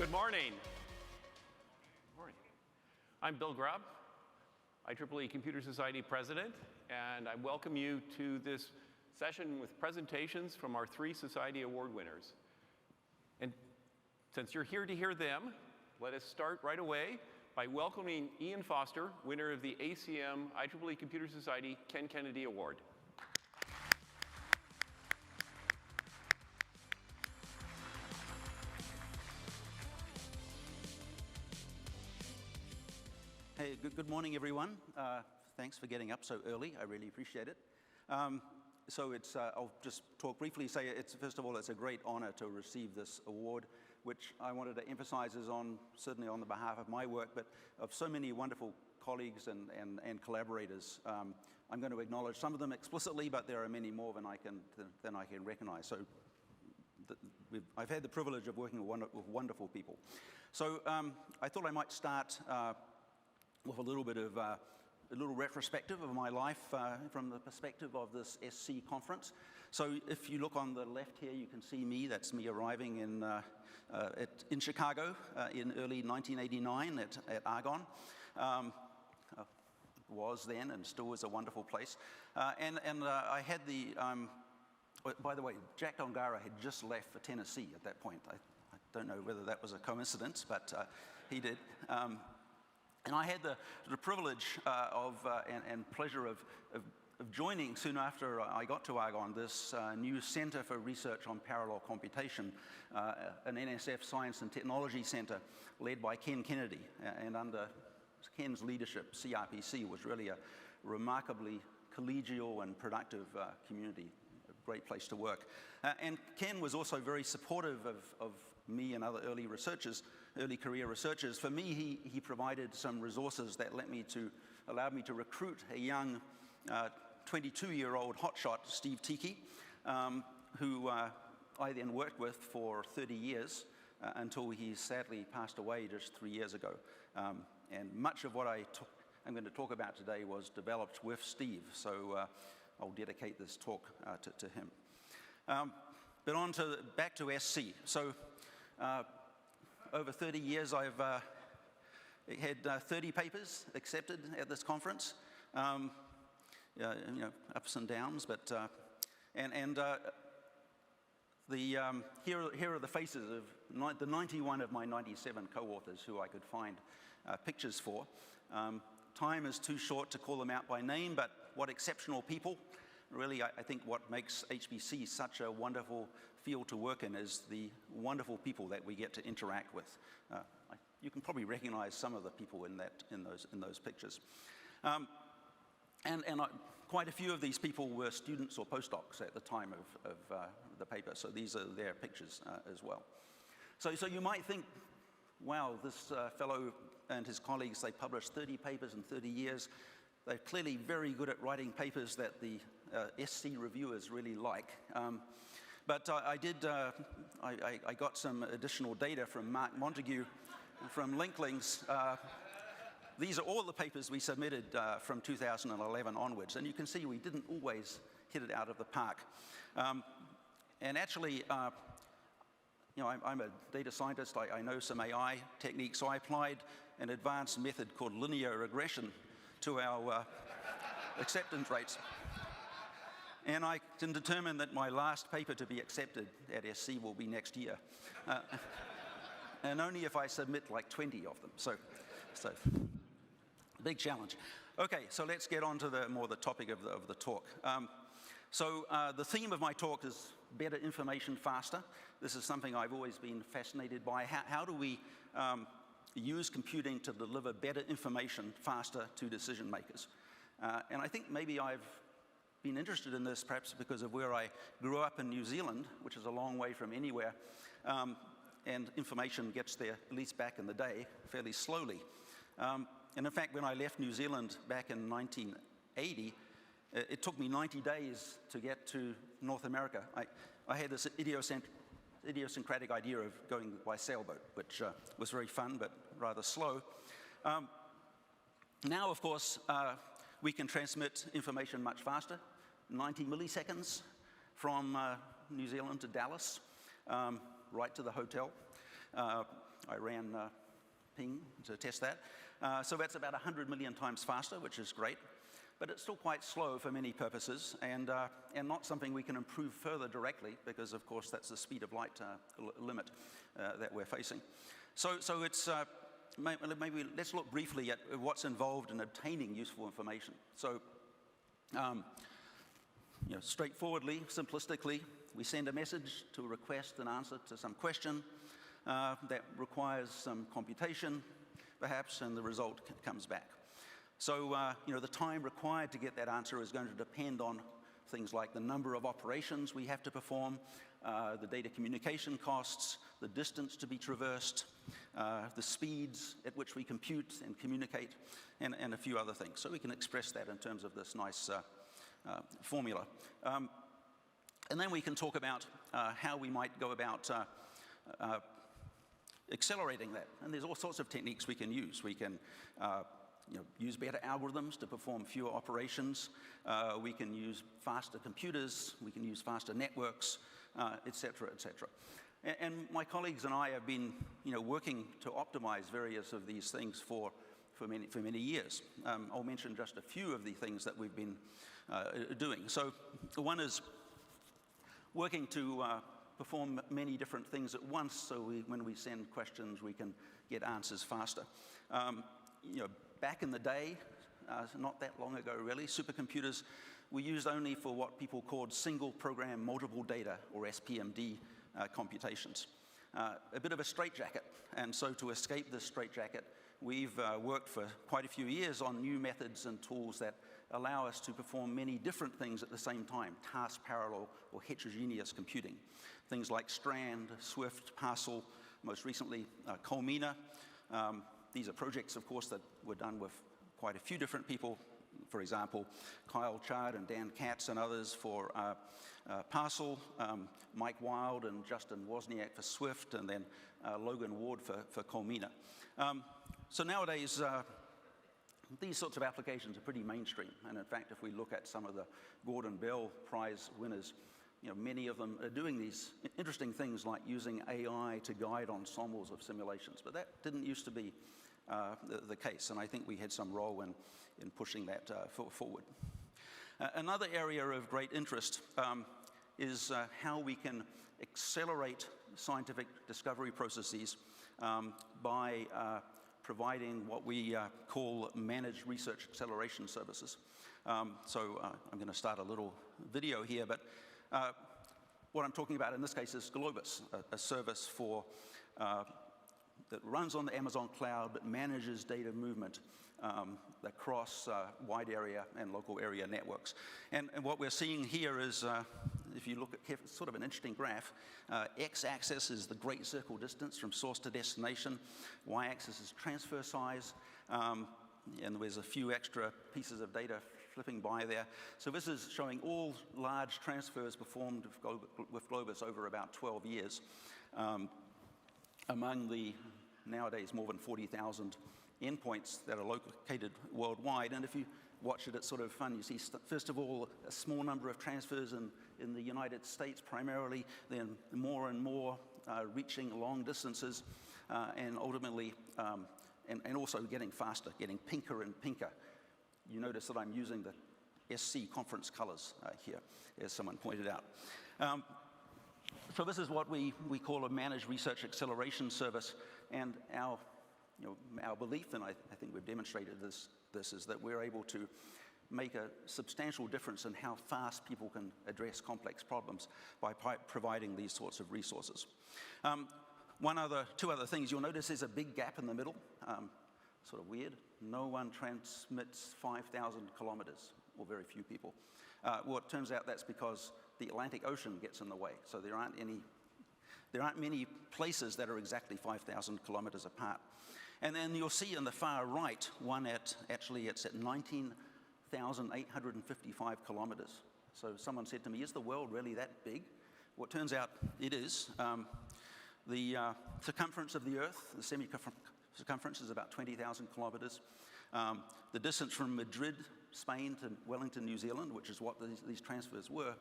Good morning. Morning. I'm Bill Grubb, IEEE Computer Society President, and I welcome you to this session with presentations from our 3 Society Award winners. And since you're here to hear them, let us start right away by welcoming Ian Foster, winner of the ACM IEEE Computer Society Ken Kennedy Award. Hey, good morning, everyone. Thanks for getting up so early. I really appreciate it. I'll just talk briefly, say first of all, it's a great honor to receive this award, which I wanted to emphasize is certainly on the behalf of my work, but of so many wonderful colleagues and collaborators. I'm going to acknowledge some of them explicitly, but there are many more than I can recognize. So I've had the privilege of working with wonderful people. So I thought I might start with a little bit of a little retrospective of my life from the perspective of this SC conference. So if you look on the left here, you can see me. That's me arriving in Chicago in early 1989 at Argonne. Was then and still is a wonderful place. I had the, by the way, Jack Dongara had just left for Tennessee at that point. I don't know whether that was a coincidence, but he did. And I had the privilege and pleasure of joining soon after I got to Argonne this new Center for Research on Parallel Computation, an NSF Science and Technology Center led by Ken Kennedy. And under Ken's leadership, CRPC was really a remarkably collegial and productive community. A great place to work. And Ken was also very supportive of me and other early career researchers. For me, he provided some resources that allowed me to recruit a young 22-year-old hotshot, Steve Tiki, who I then worked with for 30 years until he sadly passed away just 3 years ago. And much of what I'm going to talk about today was developed with Steve, so I'll dedicate this talk to him. But back to SC. So over 30 years, I've had 30 papers accepted at this conference. Ups and downs, but here are the faces of the 91 of my 97 co-authors who I could find pictures for. Time is too short to call them out by name, but what exceptional people. Really, I think what makes HPC such a wonderful field to work in is the wonderful people that we get to interact with. You can probably recognize some of the people in those pictures. Quite a few of these people were students or postdocs at the time of the paper, so these are their pictures as well. So you might think, wow, this fellow and his colleagues, they published 30 papers in 30 years. They're clearly very good at writing papers that the SC reviewers really like. But I got some additional data from Mark Montague from Linklings. These are all the papers we submitted from 2011 onwards, and you can see we didn't always hit it out of the park. And actually, I'm a data scientist. I know some AI techniques, so I applied an advanced method called linear regression to our acceptance rates. And I can determine that my last paper to be accepted at SC will be next year. And only if I submit like 20 of them. So big challenge. Okay, so let's get on to the topic of the talk. The theme of my talk is better information faster. This is something I've always been fascinated by. How do we use computing to deliver better information faster to decision makers? And I think maybe I've been interested in this perhaps because of where I grew up in New Zealand, which is a long way from anywhere, and information gets there, at least back in the day, fairly slowly. And in fact, when I left New Zealand back in 1980, it took me 90 days to get to North America. I had this idiosyncratic idea of going by sailboat, which was very fun but rather slow. Now, of course, we can transmit information much faster, 90 milliseconds from New Zealand to Dallas, right to the hotel. I ran ping to test that. So that's about 100 million times faster, which is great. But it's still quite slow for many purposes, and not something we can improve further directly, because of course that's the speed of light limit that we're facing. So it's maybe let's look briefly at what's involved in obtaining useful information. So straightforwardly, simplistically, we send a message to request an answer to some question that requires some computation, perhaps, and the result comes back. So, the time required to get that answer is going to depend on things like the number of operations we have to perform, the data communication costs, the distance to be traversed, the speeds at which we compute and communicate, and a few other things. So we can express that in terms of this nice formula. And then we can talk about how we might go about accelerating that. And there's all sorts of techniques we can use. We can use better algorithms to perform fewer operations. We can use faster computers. We can use faster networks, et cetera, et cetera. And my colleagues and I have been working to optimize various of these things for many years. I'll mention just a few of the things that we've been doing. So one is working to perform many different things at once, so when we send questions, we can get answers faster. Back in the day, not that long ago really, supercomputers were used only for what people called single program multiple data, or SPMD, computations. A bit of a straitjacket, and so to escape this straitjacket, we've worked for quite a few years on new methods and tools that allow us to perform many different things at the same time, task parallel or heterogeneous computing. Things like Strand, Swift, Parcel, most recently Colmena. These are projects, of course, that were done with quite a few different people. For example, Kyle Chard and Dan Katz and others for Parcel, Mike Wild and Justin Wozniak for Swift, and then Logan Ward for Colmena. So nowadays, these sorts of applications are pretty mainstream. And in fact, if we look at some of the Gordon Bell Prize winners, many of them are doing these interesting things like using AI to guide ensembles of simulations. But that didn't used to be the case, and I think we had some role in pushing that forward. Another area of great interest is how we can accelerate scientific discovery processes by providing what we call managed research acceleration services. So I'm going to start a little video here, but what I'm talking about in this case is Globus, a service that runs on the Amazon cloud but manages data movement across wide area and local area networks. And what we're seeing here is, if you look at sort of an interesting graph, x-axis is the great circle distance from source to destination, y-axis is transfer size, and there's a few extra pieces of data flipping by there. So this is showing all large transfers performed with Globus over about 12 years. Among the nowadays more than 40,000 endpoints that are located worldwide. And if you watch it, it's sort of fun. You see, first of all, a small number of transfers in the United States primarily, then more and more reaching long distances, and ultimately, and also getting faster, getting pinker and pinker. You notice that I'm using the SC conference colors here, as someone pointed out. So this is what we call a managed research acceleration service, and our belief, and I think we've demonstrated this is that we're able to make a substantial difference in how fast people can address complex problems by providing these sorts of resources. Two other things. You'll notice there's a big gap in the middle. Sort of weird. No one transmits 5,000 kilometers, or very few people. Well, it turns out that's because the Atlantic Ocean gets in the way. So there aren't many places that are exactly 5,000 kilometers apart. And then you'll see in the far right one it's at 19,855 kilometers. So someone said to me, is the world really that big? Well, it turns out it is. The circumference of the Earth, the semi-circumference, is about 20,000 kilometers. The distance from Madrid, Spain, to Wellington, New Zealand, which is what these transfers were,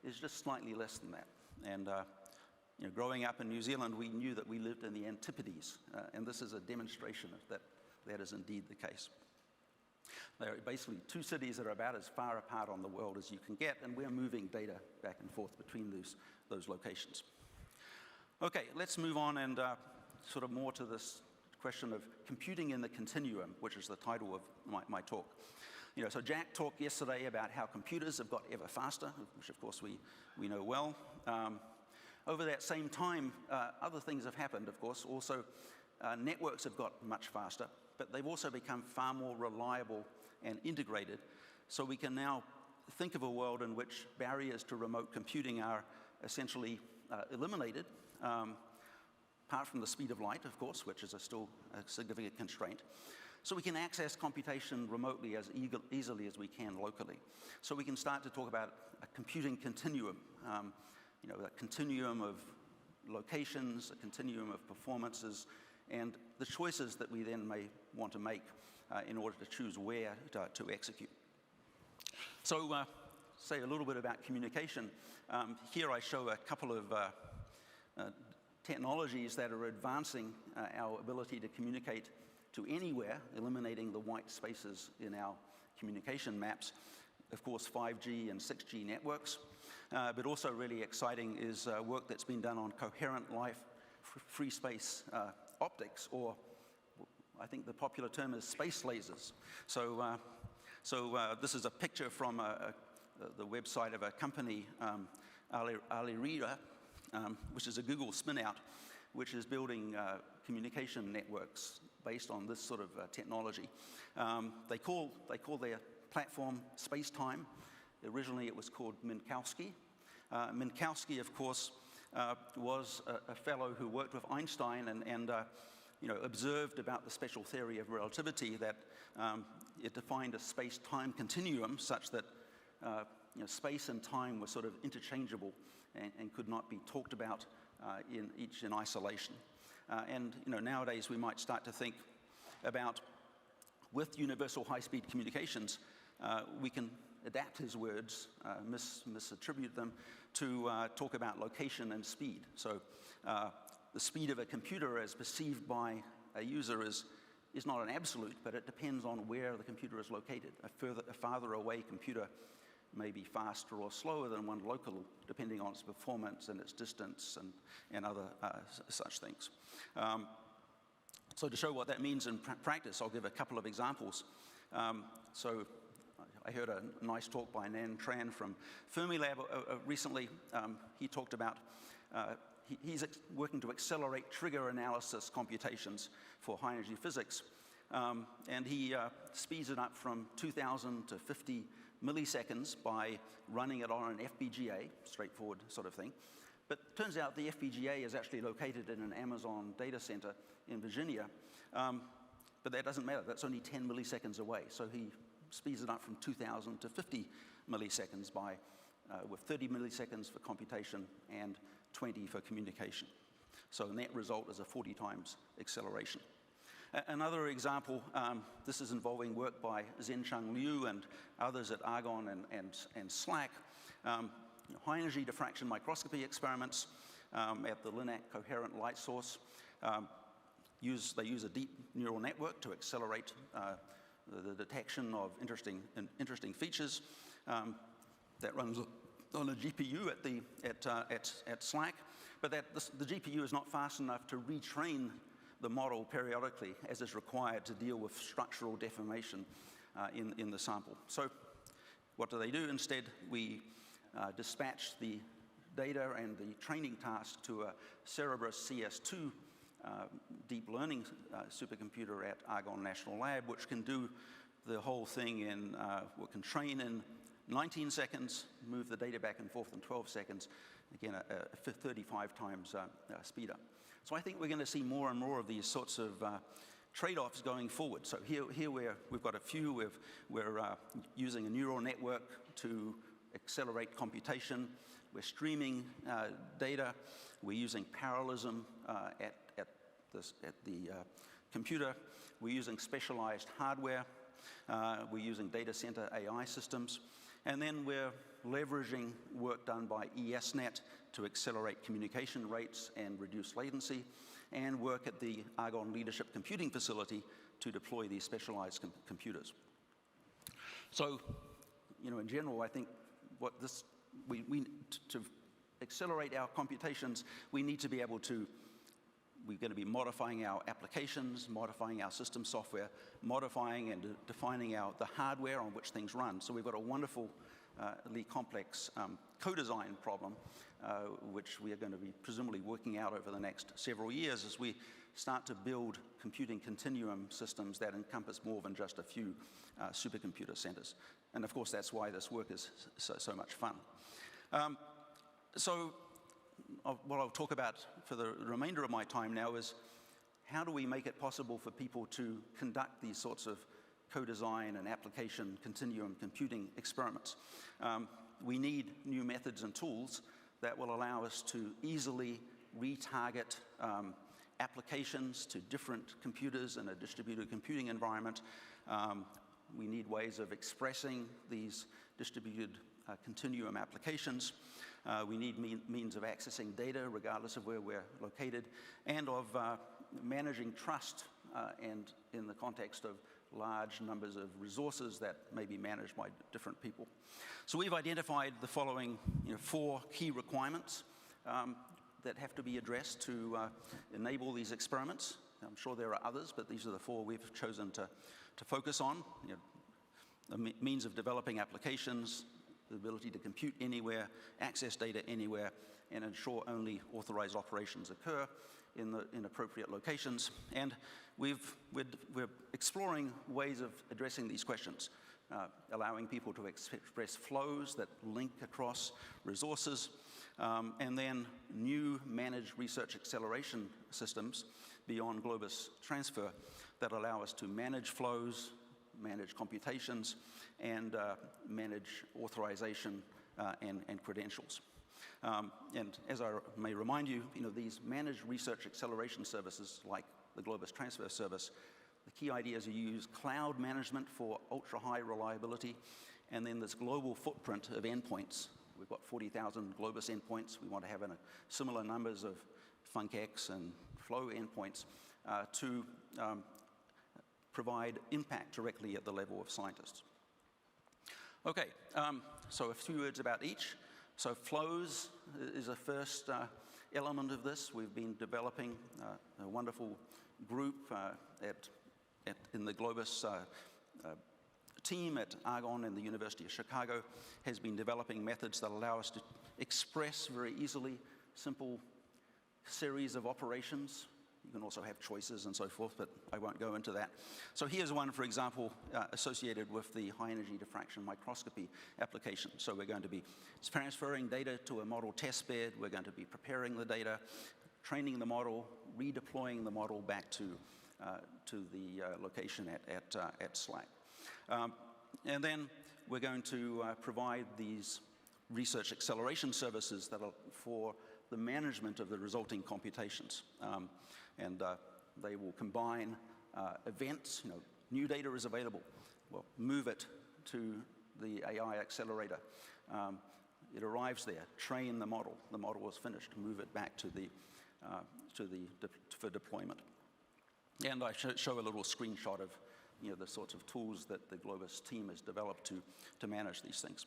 is just slightly less than that. And growing up in New Zealand, we knew that we lived in the Antipodes, and this is a demonstration of that is indeed the case. There are basically two cities that are about as far apart on the world as you can get, and we're moving data back and forth between those locations. Okay, let's move on and sort of more to this question of computing in the continuum, which is the title of my talk. So Jack talked yesterday about how computers have got ever faster, which of course we know well. Over that same time, other things have happened, of course. Also, networks have got much faster, but they've also become far more reliable and integrated. So we can now think of a world in which barriers to remote computing are essentially eliminated, apart from the speed of light, of course, which is still a significant constraint. So we can access computation remotely as easily as we can locally. So we can start to talk about a computing continuum, a continuum of locations, a continuum of performances, and the choices that we then may want to make in order to choose where to execute. So say a little bit about communication. Here I show a couple of technologies that are advancing our ability to communicate to anywhere, eliminating the white spaces in our communication maps. Of course, 5G and 6G networks, but also really exciting is work that's been done on coherent life free space optics, or I think the popular term is space lasers. So this is a picture from the website of a company, IEEE, which is a Google spin-out, which is building communication networks based on this sort of technology. They call their platform space-time. Originally it was called Minkowski. Minkowski, of course, was a fellow who worked with Einstein and observed about the special theory of relativity, that it defined a space-time continuum such that space and time were sort of interchangeable and could not be talked about each in isolation. And nowadays we might start to think about, with universal high-speed communications, we can adapt his words, misattribute them, to talk about location and speed. So the speed of a computer as perceived by a user is not an absolute, but it depends on where the computer is located. A farther away computer may be faster or slower than one local, depending on its performance and its distance and other such things. So to show what that means in practice, I'll give a couple of examples. So I heard a nice talk by Nan Tran from Fermilab recently. He talked about he's working to accelerate trigger analysis computations for high-energy physics. And he speeds it up from 2,000 to 50 milliseconds by running it on an FPGA, straightforward sort of thing. But it turns out the FPGA is actually located in an Amazon data center in Virginia. But that doesn't matter. That's only 10 milliseconds away. So he speeds it up from 2,000 to 50 milliseconds with 30 milliseconds for computation and 20 for communication. So the net result is a 40 times acceleration. Another example, this is involving work by Zhenchang Liu and others at Argonne and SLAC, high-energy diffraction microscopy experiments at the LINAC coherent light source. They use a deep neural network to accelerate the detection of interesting features. That runs on a GPU at SLAC, but the GPU is not fast enough to retrain the model periodically as is required to deal with structural deformation in the sample. So what do? Instead, we dispatch the data and the training task to a Cerebras CS2 deep learning supercomputer at Argonne National Lab, which can do the whole thing can train in 19 seconds, move the data back and forth in 12 seconds, again, a 35 times speed up. So I think we're going to see more and more of these sorts of trade-offs going forward. So here we've got a few. We're using a neural network to accelerate computation. We're streaming data. We're using parallelism at the computer. We're using specialized hardware. We're using data center AI systems. And then we're leveraging work done by ESNet to accelerate communication rates and reduce latency, and work at the Argonne Leadership Computing Facility to deploy these specialized computers. So, in general, I think to accelerate our computations, we need to be able to, we're going to be modifying our applications, modifying our system software, modifying and defining the hardware on which things run. So we've got a wonderfully complex co-design problem, which we are going to be presumably working out over the next several years as we start to build computing continuum systems that encompass more than just a few supercomputer centers. And of course, that's why this work is so much fun. What I'll talk about for the remainder of my time now is how do we make it possible for people to conduct these sorts of co-design and application continuum computing experiments. We need new methods and tools that will allow us to easily retarget applications to different computers in a distributed computing environment. We need ways of expressing these distributed continuum applications. We need means of accessing data regardless of where we're located, and of managing trust and in the context of large numbers of resources that may be managed by different people. So we've identified the following 4 key requirements that have to be addressed to enable these experiments. I'm sure there are others, but these are the 4 we've chosen to focus on. The means of developing applications, the ability to compute anywhere, access data anywhere, and ensure only authorized operations occur in appropriate locations. And we're exploring ways of addressing these questions, allowing people to express flows that link across resources, and then new managed research acceleration systems beyond Globus transfer that allow us to manage flows, manage computations, and manage authorization and credentials. And as I may remind you, these managed research acceleration services like the Globus Transfer Service, the key idea is you use cloud management for ultra-high reliability, and then this global footprint of endpoints. We've got 40,000 Globus endpoints. We want to have similar numbers of FuncX and Flow endpoints to provide impact directly at the level of scientists. Okay, so a few words about each. So flows is a first element of this. We've been developing a wonderful group in the Globus team at Argonne and the University of Chicago has been developing methods that allow us to express very easily simple series of operations. You can also have choices and so forth, but I won't go into that. So here's one, for example, associated with the high-energy diffraction microscopy application. So we're going to be transferring data to a model test bed. We're going to be preparing the data, training the model, redeploying the model back to the location at SLAC. And then we're going to provide these research acceleration services that are for the management of the resulting computations. And they will combine events, new data is available. Well, move it to the AI accelerator. It arrives there, train the model is finished, move it back for deployment. And I show a little screenshot of the sorts of tools that the Globus team has developed to manage these things.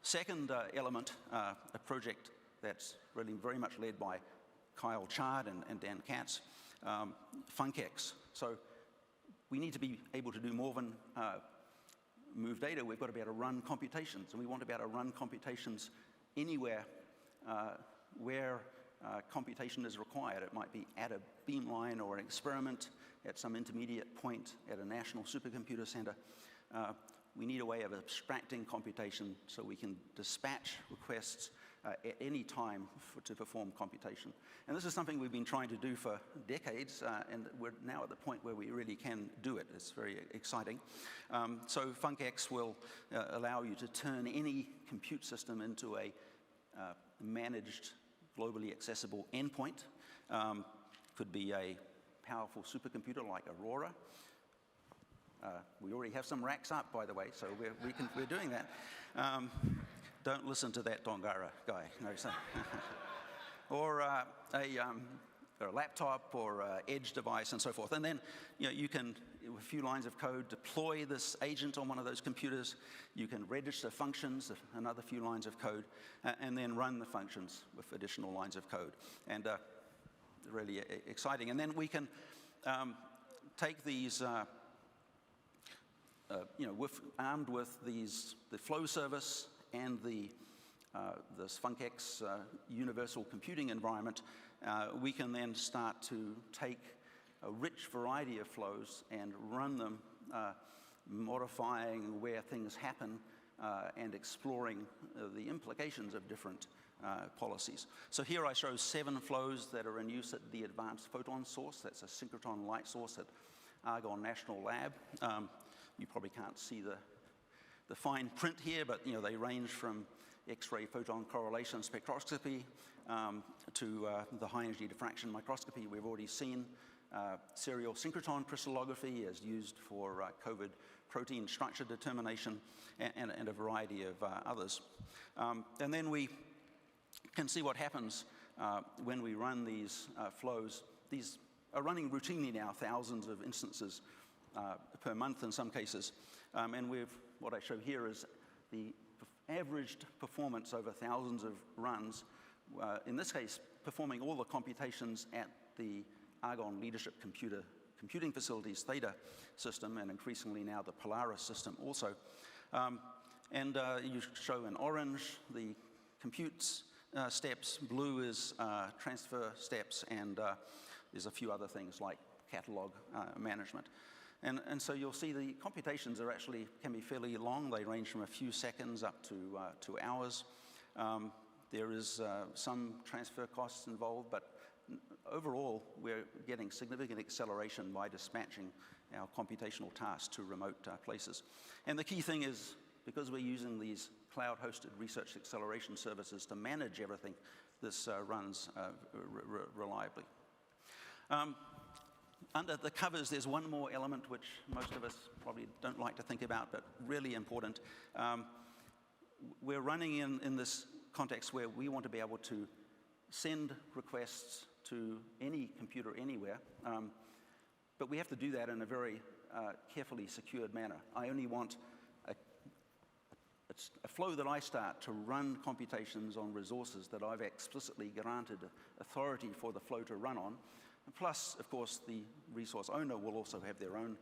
Second element, a project that's really very much led by Kyle Chard and Dan Katz, FuncX. So we need to be able to do more than move data. We've got to be able to run computations, and we want to be able to run computations anywhere where computation is required. It might be at a beamline or an experiment at some intermediate point at a national supercomputer center. We need a way of abstracting computation so we can dispatch requests at any time to perform computation. And this is something we've been trying to do for decades, and we're now at the point where we really can do it. It's very exciting. So FuncX will allow you to turn any compute system into a managed, globally accessible endpoint. Could be a powerful supercomputer like Aurora, We already have some racks up, by the way, so we're doing that. Don't listen to that Dongara guy. No, so or a laptop or an edge device and so forth. And then you can, with a few lines of code, deploy this agent on one of those computers. You can register functions, another few lines of code, and then run the functions with additional lines of code. And really exciting. And then we can take these, armed with the flow service and this FunkX universal computing environment, we can then start to take a rich variety of flows and run them, modifying where things happen and exploring the implications of different policies. So here I show 7 flows that are in use at the Advanced Photon Source. That's a synchrotron light source at Argonne National Lab. You probably can't see the fine print here, but they range from X-ray photon correlation spectroscopy to the high-energy diffraction microscopy we've already seen. Serial synchrotron crystallography is used for COVID protein structure determination and a variety of others. And then we can see what happens when we run these flows. These are running routinely now, thousands of instances per month in some cases. And what I show here is the averaged performance over thousands of runs, in this case, performing all the computations at the Argonne Leadership Computing Facilities Theta system, and increasingly now the Polaris system also. You show in orange the compute steps, blue is transfer steps, and there's a few other things like catalog management. And so you'll see the computations can be fairly long. They range from a few seconds up to hours. There is some transfer costs involved, but overall, we're getting significant acceleration by dispatching our computational tasks to remote places. And the key thing is, because we're using these cloud-hosted research acceleration services to manage everything, this runs reliably. Under the covers, there's one more element which most of us probably don't like to think about, but really important. We're running in this context where we want to be able to send requests to any computer anywhere, but we have to do that in a very carefully secured manner. I only want a flow that I start to run computations on resources that I've explicitly granted authority for the flow to run on. Plus, of course, the resource owner will also have their own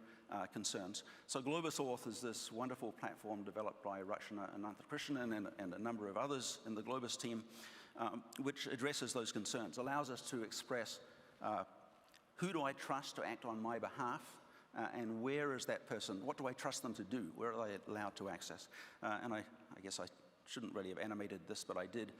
concerns. So Globus Auth is this wonderful platform developed by Rachana Ananthakrishnan and a number of others in the Globus team, which addresses those concerns, allows us to express who do I trust to act on my behalf, and where is that person? What do I trust them to do? Where are they allowed to access? And I guess I shouldn't really have animated this, but I did.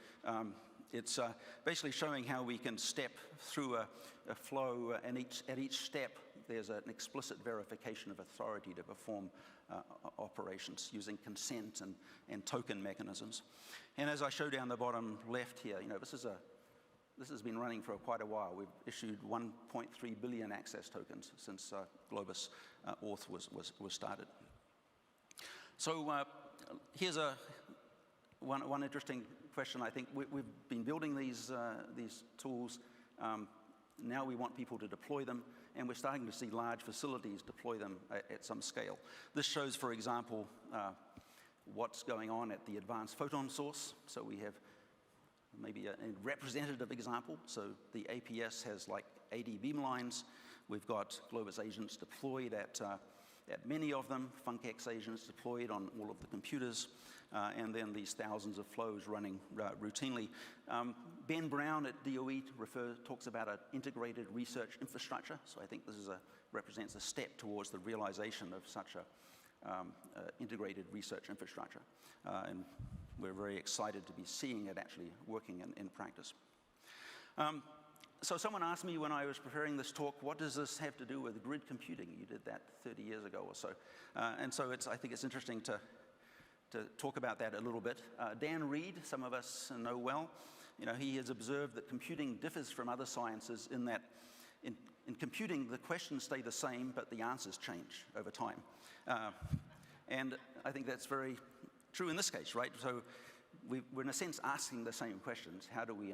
It's basically showing how we can step through a flow, and at each step there's an explicit verification of authority to perform operations using consent and token mechanisms. And as I show down the bottom left here, this has been running for quite a while. We've issued 1.3 billion access tokens since Globus Auth was started. So here's one interesting question. I think we've been building these tools. Now we want people to deploy them, and we're starting to see large facilities deploy them at some scale. This shows, for example, what's going on at the Advanced Photon Source. So we have maybe a representative example. So the APS has like 80 beamlines. We've got Globus agents deployed at many of them, FunkX agents deployed on all of the computers, and then these thousands of flows running routinely. Ben Brown at DOE talks about an integrated research infrastructure. So I think this represents a step towards the realization of such a integrated research infrastructure. And we're very excited to be seeing it actually working in practice. So someone asked me when I was preparing this talk, what does this have to do with grid computing? You did that 30 years ago or so. And so I think it's interesting to talk about that a little bit. Dan Reed, some of us know well, he has observed that computing differs from other sciences in that in computing, the questions stay the same, but the answers change over time. And I think that's very true in this case, right? So we're in a sense asking the same questions. How do we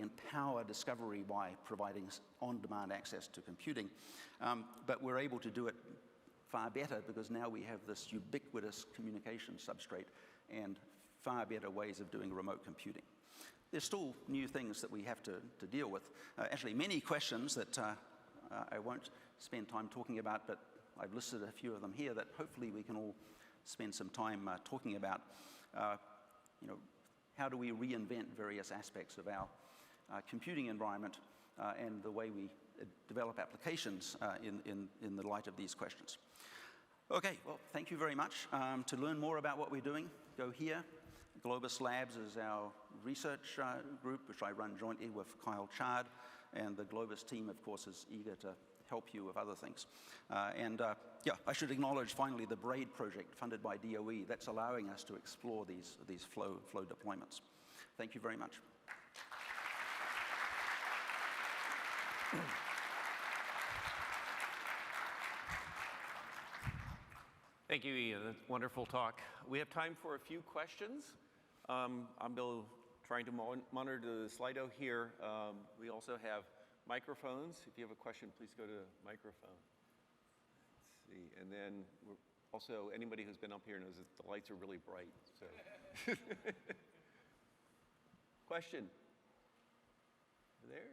empower discovery by providing on-demand access to computing? But we're able to do it far better because now we have this ubiquitous communication substrate and far better ways of doing remote computing. There's still new things that we have to deal with. Actually, many questions that I won't spend time talking about, but I've listed a few of them here that hopefully we can all spend some time talking about. How do we reinvent various aspects of our computing environment and the way we develop applications in the light of these questions? Okay, well, thank you very much. To learn more about what we're doing, go here. Globus Labs is our research group, which I run jointly with Kyle Chard, and the Globus team, of course, is eager to help you with other things. Yeah, I should acknowledge finally the BRAID project funded by DOE. That's allowing us to explore these flow deployments. Thank you very much. Thank you, Ian. That's a wonderful talk. We have time for a few questions. I'm trying to monitor the Slido here. We also have microphones. If you have a question, please go to the microphone. Let's see. And then also, anybody who's been up here knows that the lights are really bright. So. Question? There?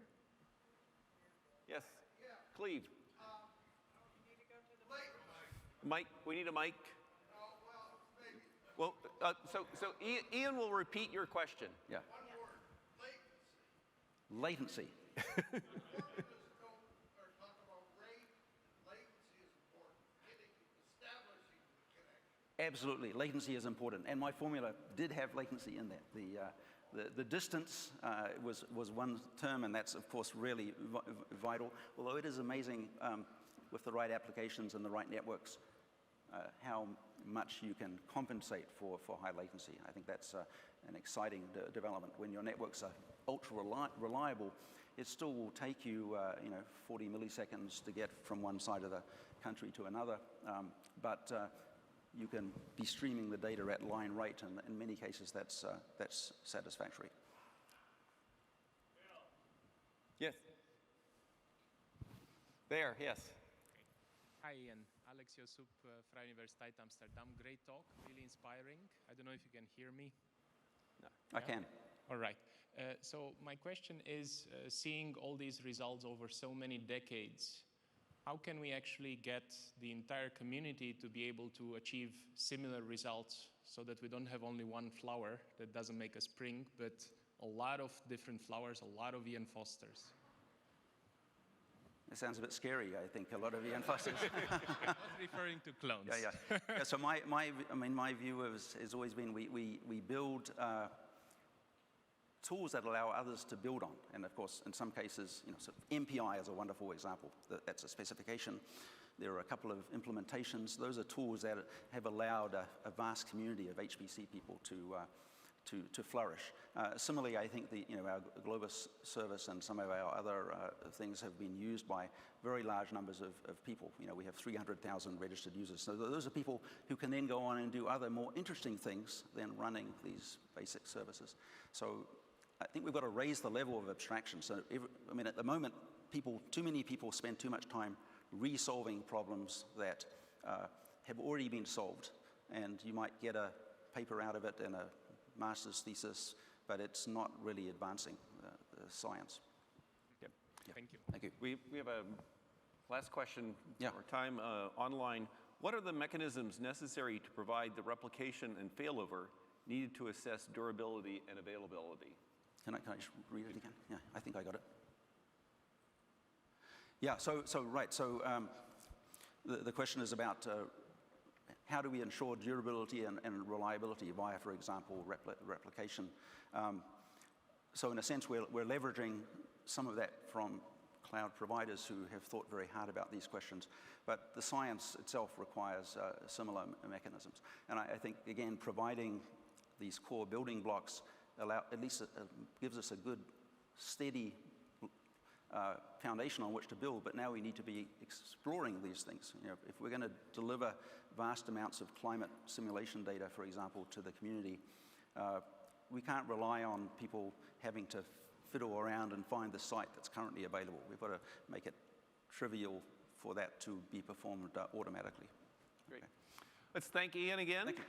Yes. Yeah. Cleve. You need to go to the Mike, we need a mic. Oh, well, maybe. Well, so Ian will repeat your question. Yeah. One word, latency. Latency. Talk about rate. Latency is important. Establishing the connection. Absolutely, latency is important, and my formula did have latency in there. The distance was one term, and that's of course really vital. Although it is amazing with the right applications and the right networks how much you can compensate for high latency. I think that's an exciting development. When your networks are ultra reliable, it still will take you 40 milliseconds to get from one side of the country to another, but you can be streaming the data at line rate, and in many cases that's satisfactory. Yes. There, yes. Hi Ian, Alex Josup, Vrije Universiteit Amsterdam. Great talk, really inspiring. I don't know if you can hear me. No. I can. All right. So my question is, seeing all these results over so many decades, how can we actually get the entire community to be able to achieve similar results so that we don't have only one flower that doesn't make a spring, but a lot of different flowers, a lot of Ian Fosters? It sounds a bit scary, I think, a lot of Ian Fosters. I was referring to clones. Yeah. So my view has always been we build tools that allow others to build on. And of course, in some cases, sort of MPI is a wonderful example. That's a specification. There are a couple of implementations. Those are tools that have allowed a vast community of HPC people to flourish. Similarly, I think our Globus service and some of our other things have been used by very large numbers of people. We have 300,000 registered users. So those are people who can then go on and do other more interesting things than running these basic services. So I think we've got to raise the level of abstraction. So at the moment, too many people spend too much time resolving problems that have already been solved. And you might get a paper out of it and a master's thesis, but it's not really advancing the science. Yep. Yeah. Thank you. Thank you. We have a last question Yeah. for time online. What are the mechanisms necessary to provide the replication and failover needed to assess durability and availability? Can I just read it again? Yeah, I think I got it. Yeah, so the question is about how do we ensure durability and reliability via, for example, replication. So in a sense, we're leveraging some of that from cloud providers who have thought very hard about these questions, but the science itself requires similar mechanisms. And I think, again, providing these core building blocks gives us a good, steady foundation on which to build, but now we need to be exploring these things. You know, if we're going to deliver vast amounts of climate simulation data, for example, to the community, we can't rely on people having to fiddle around and find the site that's currently available. We've got to make it trivial for that to be performed automatically. Great. Let's thank Ian again. Thank you.